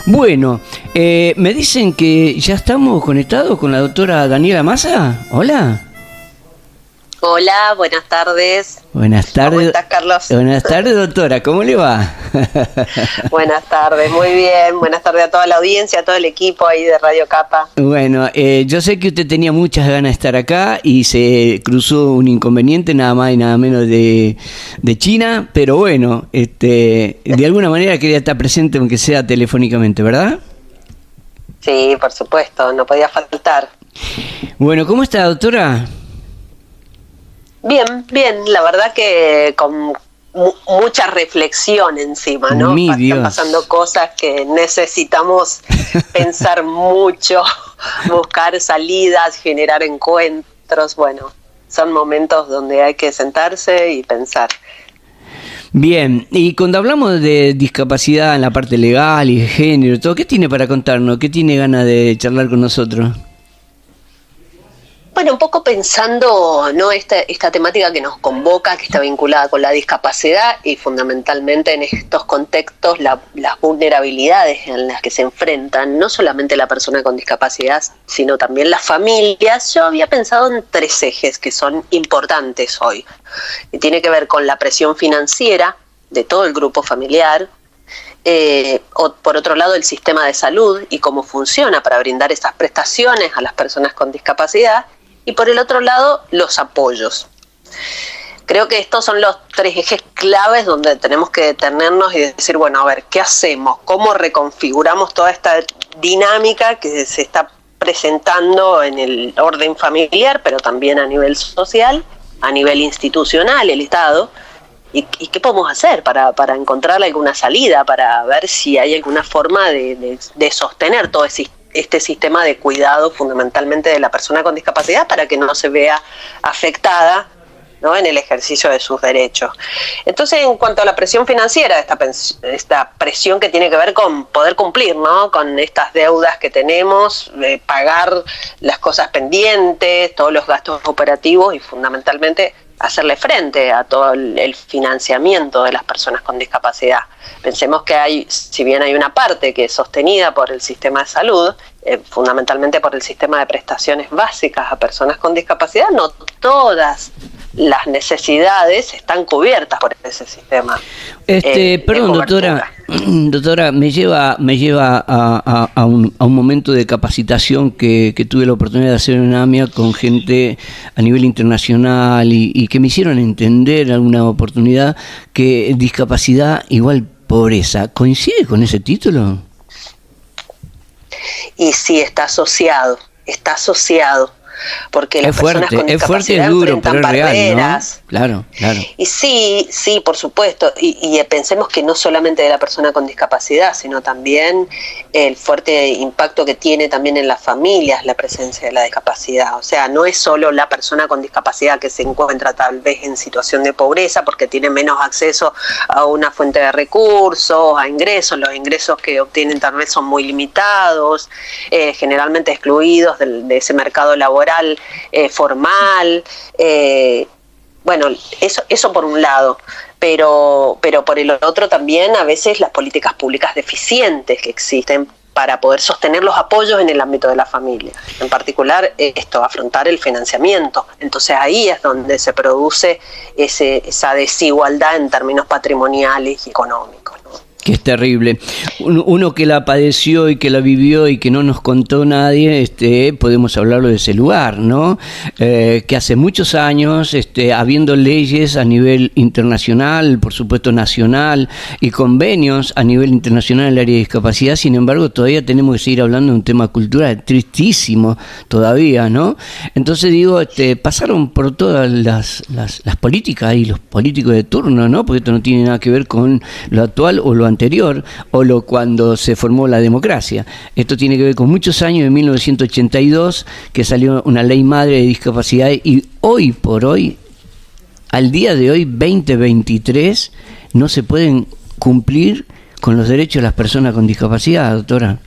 Bueno, me dicen que ya estamos conectados con la doctora Daniela Massa. Hola. Hola, buenas tardes. Buenas tardes. ¿Cómo estás, Carlos? Buenas tardes, doctora. ¿Cómo le va? Buenas tardes, muy bien. Buenas tardes a toda la audiencia, a todo el equipo ahí de Radio Capa. Bueno, yo sé que usted tenía muchas ganas de estar acá y se cruzó un inconveniente, nada más y nada menos de China, pero bueno, de alguna manera quería estar presente, aunque sea telefónicamente, ¿verdad? Sí, por supuesto, no podía faltar. Bueno, ¿cómo está, doctora? Bien, bien, la verdad que con mucha reflexión encima, ¿no? Están pasando cosas que necesitamos pensar mucho, buscar salidas, generar encuentros. Bueno, son momentos donde hay que sentarse y pensar. Bien, y cuando hablamos de discapacidad en la parte legal y de género, todo, ¿qué tiene para contarnos? ¿Qué tiene ganas de charlar con nosotros? Bueno, un poco pensando, ¿no? esta temática que nos convoca, que está vinculada con la discapacidad y fundamentalmente en estos contextos las vulnerabilidades en las que se enfrentan no solamente la persona con discapacidad, sino también las familias. Yo había pensado en 3 ejes que son importantes hoy. Y tiene que ver con la presión financiera de todo el grupo familiar, o por otro lado el sistema de salud y cómo funciona para brindar esas prestaciones a las personas con discapacidad, y por el otro lado, los apoyos. Creo que estos son los 3 ejes claves donde tenemos que detenernos y decir, bueno, a ver, ¿qué hacemos? ¿Cómo reconfiguramos toda esta dinámica que se está presentando en el orden familiar, pero también a nivel social, a nivel institucional, el Estado? ¿Y qué podemos hacer para encontrar alguna salida, para ver si hay alguna forma de sostener todo este sistema de cuidado fundamentalmente de la persona con discapacidad para que no se vea afectada, ¿no?, en el ejercicio de sus derechos? Entonces, en cuanto a la presión financiera, esta presión que tiene que ver con poder cumplir, ¿no?, con estas deudas que tenemos, pagar las cosas pendientes, todos los gastos operativos y fundamentalmente hacerle frente a todo el financiamiento de las personas con discapacidad. Pensemos que si bien hay una parte que es sostenida por el sistema de salud, fundamentalmente por el sistema de prestaciones básicas a personas con discapacidad, no todas las necesidades están cubiertas por ese sistema. Perdón, doctora, me lleva a un momento de capacitación que tuve la oportunidad de hacer en AMIA con gente a nivel internacional y que me hicieron entender alguna oportunidad que discapacidad igual pobreza. ¿Coincide con ese título? Y sí, está asociado, porque las personas con discapacidad enfrentan barreras. Claro. Y sí, por supuesto, y pensemos que no solamente de la persona con discapacidad, sino también el fuerte impacto que tiene también en las familias la presencia de la discapacidad. O sea, no es solo la persona con discapacidad que se encuentra tal vez en situación de pobreza porque tiene menos acceso a una fuente de recursos, a ingresos. Los ingresos que obtienen tal vez son muy limitados, generalmente excluidos de ese mercado laboral formal. Bueno, eso por un lado, pero por el otro también a veces las políticas públicas deficientes que existen para poder sostener los apoyos en el ámbito de la familia. En particular, afrontar el financiamiento. Entonces ahí es donde se produce esa desigualdad en términos patrimoniales y económicos, ¿no? Que es terrible. Uno que la padeció y que la vivió y que no nos contó nadie, podemos hablarlo de ese lugar, ¿no? Que hace muchos años, habiendo leyes a nivel internacional, por supuesto nacional, y convenios a nivel internacional en el área de discapacidad, sin embargo, todavía tenemos que seguir hablando de un tema cultural tristísimo todavía, ¿no? Entonces digo, pasaron por todas las políticas y los políticos de turno, ¿no? Porque esto no tiene nada que ver con lo actual o lo anterior o cuando se formó la democracia. Esto tiene que ver con muchos años, de 1982, que salió una ley madre de discapacidad, y hoy por hoy, al día de hoy, 2023, no se pueden cumplir con los derechos de las personas con discapacidad, doctora.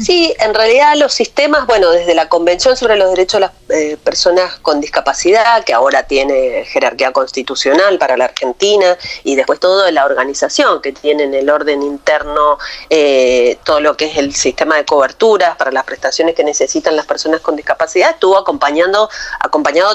Sí, en realidad los sistemas, bueno, desde la Convención sobre los Derechos de las Personas con Discapacidad, que ahora tiene jerarquía constitucional para la Argentina, y después todo de la organización, que tiene en el orden interno todo lo que es el sistema de coberturas para las prestaciones que necesitan las personas con discapacidad, estuvo acompañado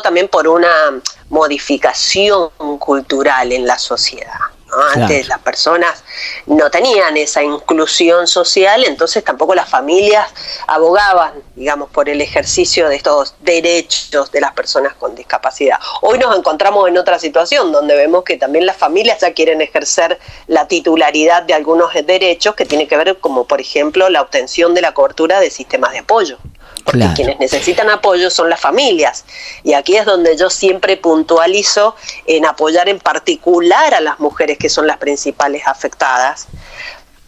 también por una modificación cultural en la sociedad. ¿no? Claro. Antes las personas no tenían esa inclusión social, entonces tampoco las familias abogaban, digamos, por el ejercicio de estos derechos de las personas con discapacidad. Hoy nos encontramos en otra situación donde vemos que también las familias ya quieren ejercer la titularidad de algunos derechos que tiene que ver, como por ejemplo la obtención de la cobertura de sistemas de apoyo. Porque claro, quienes necesitan apoyo son las familias. Y aquí es donde yo siempre puntualizo en apoyar en particular a las mujeres que son las principales afectadas,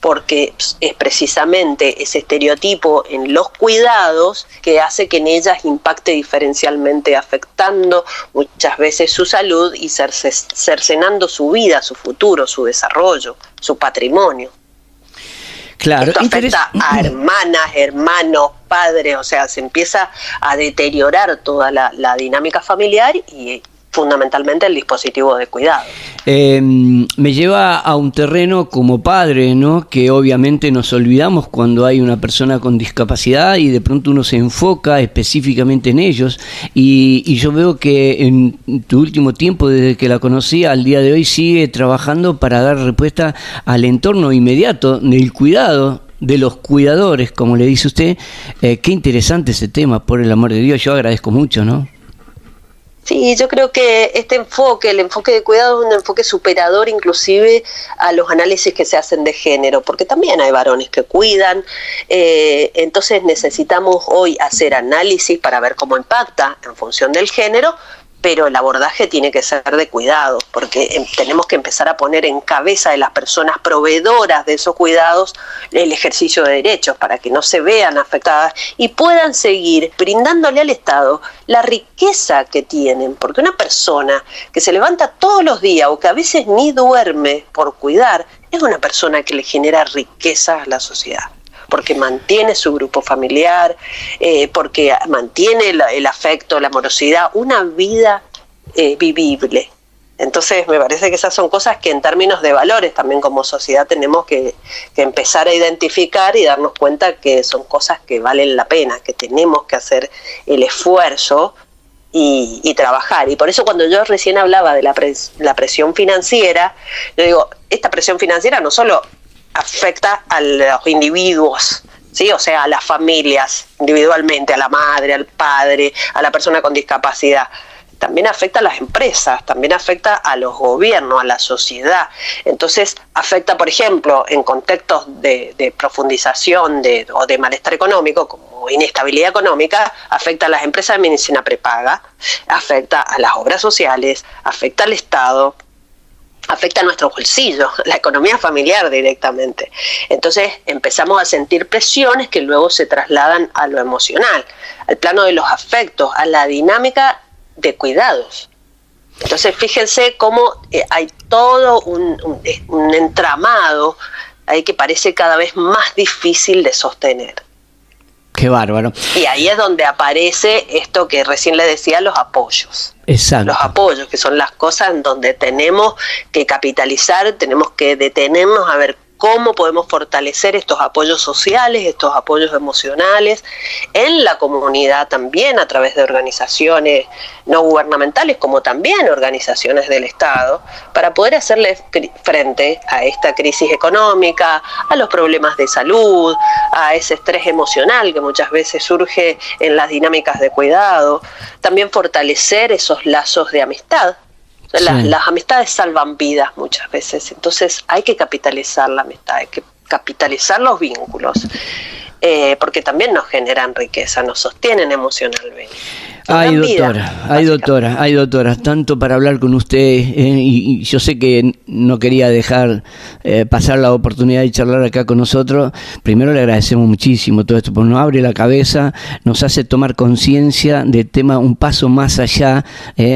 porque es precisamente ese estereotipo en los cuidados que hace que en ellas impacte diferencialmente, afectando muchas veces su salud y cercenando su vida, su futuro, su desarrollo, su patrimonio. Claro, esto afecta a hermanas, hermanos, padres, o sea, se empieza a deteriorar toda la dinámica familiar y fundamentalmente el dispositivo de cuidado. Me lleva a un terreno como padre, ¿no? Que obviamente nos olvidamos cuando hay una persona con discapacidad y de pronto uno se enfoca específicamente en ellos y yo veo que en tu último tiempo, desde que la conocí al día de hoy, sigue trabajando para dar respuesta al entorno inmediato del cuidado de los cuidadores, como le dice usted. Qué interesante ese tema, por el amor de Dios, yo agradezco mucho, ¿no? Sí, yo creo que este enfoque, el enfoque de cuidado, es un enfoque superador inclusive a los análisis que se hacen de género, porque también hay varones que cuidan, entonces necesitamos hoy hacer análisis para ver cómo impacta en función del género, pero el abordaje tiene que ser de cuidado, porque tenemos que empezar a poner en cabeza de las personas proveedoras de esos cuidados el ejercicio de derechos para que no se vean afectadas y puedan seguir brindándole al Estado la riqueza que tienen, porque una persona que se levanta todos los días o que a veces ni duerme por cuidar, es una persona que le genera riqueza a la sociedad, porque mantiene su grupo familiar, porque mantiene el afecto, la amorosidad, una vida vivible. Entonces me parece que esas son cosas que en términos de valores también como sociedad tenemos que empezar a identificar y darnos cuenta que son cosas que valen la pena, que tenemos que hacer el esfuerzo y trabajar. Y por eso cuando yo recién hablaba de la presión financiera, yo digo, esta presión financiera no solo afecta a los individuos, ¿sí? O sea, a las familias individualmente, a la madre, al padre, a la persona con discapacidad. También afecta a las empresas, también afecta a los gobiernos, a la sociedad. Entonces, afecta, por ejemplo, en contextos de profundización o de malestar económico, como inestabilidad económica, afecta a las empresas de medicina prepaga, afecta a las obras sociales, afecta al Estado, afecta a nuestros bolsillos, la economía familiar directamente. Entonces empezamos a sentir presiones que luego se trasladan a lo emocional, al plano de los afectos, a la dinámica de cuidados. Entonces fíjense cómo hay todo un entramado ahí que parece cada vez más difícil de sostener. Qué bárbaro. Y ahí es donde aparece esto que recién le decía, los apoyos. Exacto. Los apoyos, que son las cosas en donde tenemos que capitalizar, tenemos que detenernos a ver cómo podemos fortalecer estos apoyos sociales, estos apoyos emocionales en la comunidad también a través de organizaciones no gubernamentales como también organizaciones del Estado para poder hacerle frente a esta crisis económica, a los problemas de salud, a ese estrés emocional que muchas veces surge en las dinámicas de cuidado, también fortalecer esos lazos de amistad. Sí. Las amistades salvan vidas muchas veces, entonces hay que capitalizar la amistad, hay que capitalizar los vínculos, porque también nos generan riqueza, nos sostienen emocionalmente. Hay doctora, tanto para hablar con usted, y yo sé que no quería dejar pasar la oportunidad de charlar acá con nosotros. Primero le agradecemos muchísimo todo esto, porque nos abre la cabeza, nos hace tomar conciencia del tema un paso más allá,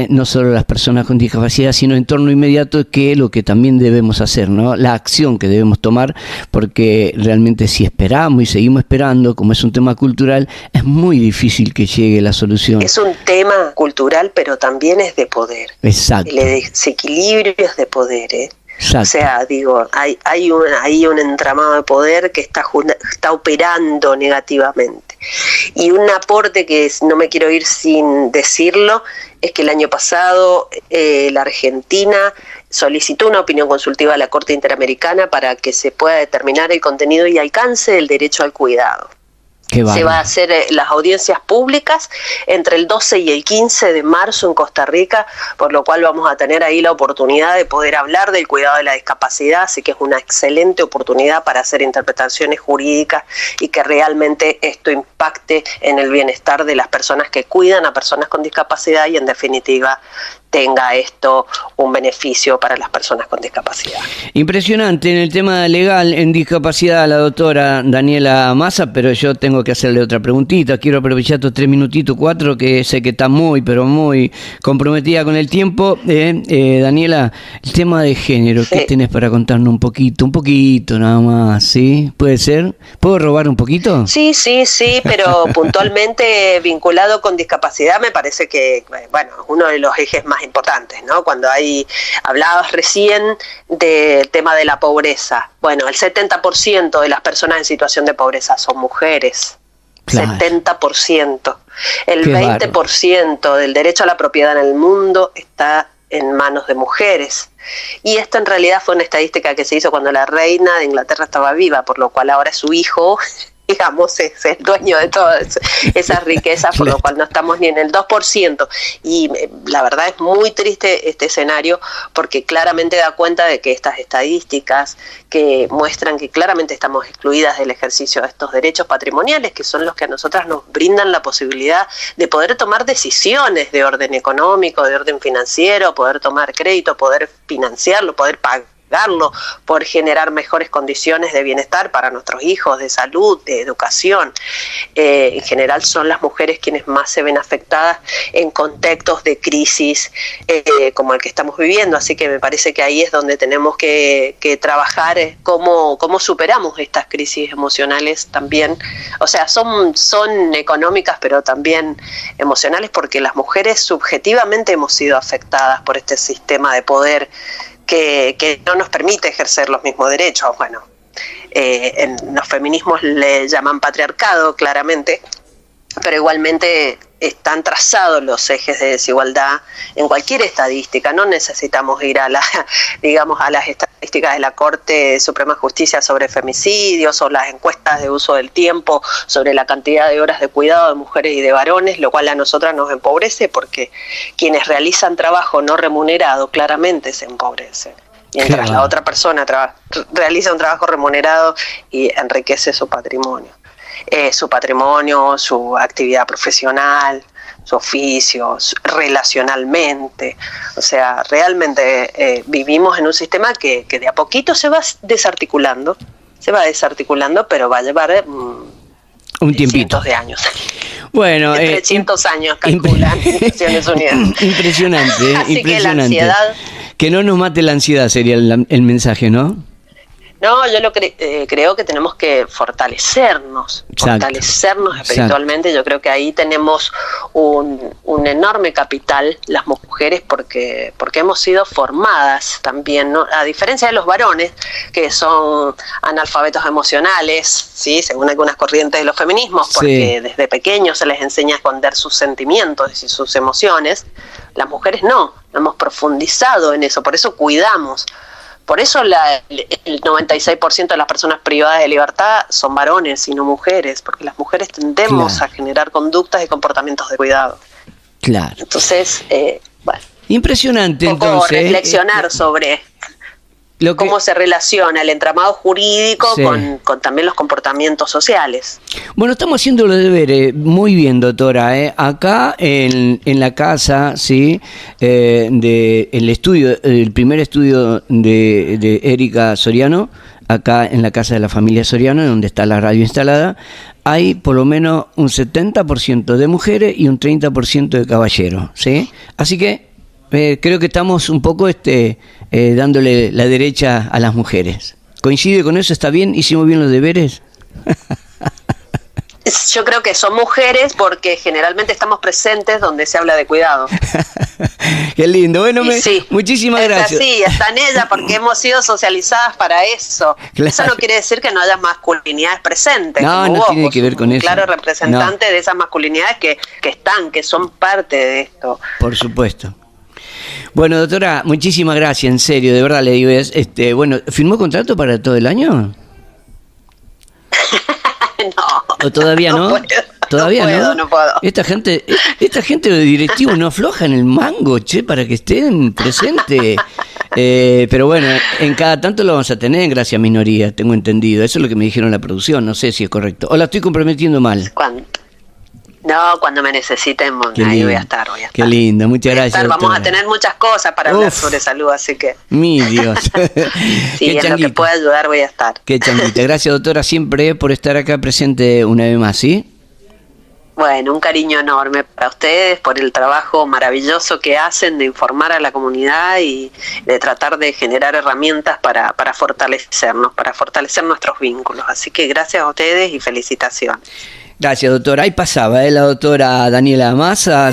no solo las personas con discapacidad, sino en torno inmediato, que es lo que también debemos hacer, ¿no? La acción que debemos tomar, porque realmente si esperamos y seguimos esperando, como es un tema cultural, es muy difícil que llegue la solución. Es un tema cultural, pero también es de poder. Exacto. El desequilibrio es de poder, Exacto. O sea, digo, hay un entramado de poder que está operando negativamente. Y un aporte que no me quiero ir sin decirlo, es que el año pasado la Argentina solicitó una opinión consultiva a la Corte Interamericana para que se pueda determinar el contenido y alcance del derecho al cuidado. Se va a hacer las audiencias públicas entre el 12 y el 15 de marzo en Costa Rica, por lo cual vamos a tener ahí la oportunidad de poder hablar del cuidado de la discapacidad, así que es una excelente oportunidad para hacer interpretaciones jurídicas y que realmente esto impacte en el bienestar de las personas que cuidan a personas con discapacidad y en definitiva tenga esto un beneficio para las personas con discapacidad. Impresionante en el tema legal en discapacidad la doctora Daniela Massa, pero yo tengo que hacerle otra preguntita. Quiero aprovechar estos 3 minutitos, 4, que sé que está muy, pero muy comprometida con el tiempo. Daniela, el tema de género, ¿qué tenés para contarnos un poquito nada más? ¿Sí? ¿Puede ser? ¿Puedo robar un poquito? Sí, pero puntualmente vinculado con discapacidad me parece que, bueno, uno de los ejes más importantes, ¿no? Cuando hablabas recién del tema de la pobreza. Bueno, el 70% de las personas en situación de pobreza son mujeres. Claro. 70%. El 20% del derecho a la propiedad en el mundo está en manos de mujeres. Y esto en realidad fue una estadística que se hizo cuando la reina de Inglaterra estaba viva, por lo cual ahora su hijo, digamos, es el dueño de todas esas riquezas, por lo cual no estamos ni en el 2%. Y la verdad es muy triste este escenario, porque claramente da cuenta de que estas estadísticas que muestran que claramente estamos excluidas del ejercicio de estos derechos patrimoniales, que son los que a nosotras nos brindan la posibilidad de poder tomar decisiones de orden económico, de orden financiero, poder tomar crédito, poder financiarlo, poder pagarlo, por generar mejores condiciones de bienestar para nuestros hijos, de salud, de educación. En general son las mujeres quienes más se ven afectadas en contextos de crisis como el que estamos viviendo, así que me parece que ahí es donde tenemos que trabajar cómo superamos estas crisis emocionales también. O sea, son económicas, pero también emocionales, porque las mujeres subjetivamente hemos sido afectadas por este sistema de poder que no nos permite ejercer los mismos derechos. Bueno, en los feminismos le llaman patriarcado, claramente, pero igualmente están trazados los ejes de desigualdad en cualquier estadística. No necesitamos ir a las estadísticas de la Corte Suprema de Justicia sobre femicidios o las encuestas de uso del tiempo sobre la cantidad de horas de cuidado de mujeres y de varones, lo cual a nosotras nos empobrece, porque quienes realizan trabajo no remunerado claramente se empobrecen, mientras la otra persona realiza un trabajo remunerado y enriquece su patrimonio. Su actividad profesional, su oficio, relacionalmente. O sea, realmente vivimos en un sistema que de a poquito se va desarticulando, pero va a llevar un tiempito, cientos de años. Bueno, 300 años calculan Naciones Unidas. Impresionante, Así impresionante. Que la ansiedad... Que no nos mate la ansiedad sería el mensaje, ¿no? No, yo creo que tenemos que fortalecernos espiritualmente. Exacto. Yo creo que ahí tenemos un enorme capital las mujeres, porque hemos sido formadas también, ¿no? A diferencia de los varones, que son analfabetos emocionales, ¿sí? Según algunas corrientes de los feminismos, porque desde pequeños se les enseña a esconder sus sentimientos y sus emociones. Las mujeres no, hemos profundizado en eso, por eso cuidamos. Por eso el 96% de las personas privadas de libertad son varones y no mujeres, porque las mujeres tendemos a generar conductas y comportamientos de cuidado. Claro. Entonces, bueno. Impresionante, un poco entonces. reflexionar sobre cómo se relaciona el entramado jurídico Sí. con también los comportamientos sociales. Bueno, estamos haciendo los deberes muy bien, doctora. Acá en la casa, sí, el estudio, el primer estudio de Erika Soriano, acá en la casa de la familia Soriano, donde está la radio instalada, hay por lo menos un 70% de mujeres y un 30% de caballeros, ¿sí? Así que creo que estamos un poco dándole la derecha a las mujeres. ¿Coincide con eso? ¿Está bien? ¿Hicimos bien los deberes? Yo creo que son mujeres porque generalmente estamos presentes donde se habla de cuidado. Qué lindo. Bueno, Sí, muchísimas gracias. Sí, está en ella porque hemos sido socializadas para eso. Claro. Eso no quiere decir que no haya masculinidades presentes. No, como no vos, tiene que ver con un eso. claro representante de esas masculinidades que están, que son parte de esto. Por supuesto. Bueno, doctora, muchísimas gracias, en serio, de verdad le digo. Bueno, ¿firmó contrato para todo el año? No. ¿O todavía no? Puedo, ¿Todavía no? No puedo. Esta gente de directivo no afloja en el mango, che, para que estén presentes. Pero bueno, en cada tanto lo vamos a tener, gracias a minoría, tengo entendido. Eso es lo que me dijeron en la producción, no sé si es correcto. O la estoy comprometiendo mal. Cuando me necesiten, ahí voy a estar. Qué lindo, muchas gracias. Vamos a tener muchas cosas para hablar sobre salud, así que... Mi Dios. Sí, en lo que pueda ayudar voy a estar. Qué changuita. Gracias, doctora, siempre por estar acá presente una vez más, ¿sí? Bueno, un cariño enorme para ustedes por el trabajo maravilloso que hacen de informar a la comunidad y de tratar de generar herramientas para fortalecernos, para fortalecer nuestros vínculos. Así que gracias a ustedes y felicitaciones. Gracias, doctora. Ahí pasaba, la doctora Daniela Massa.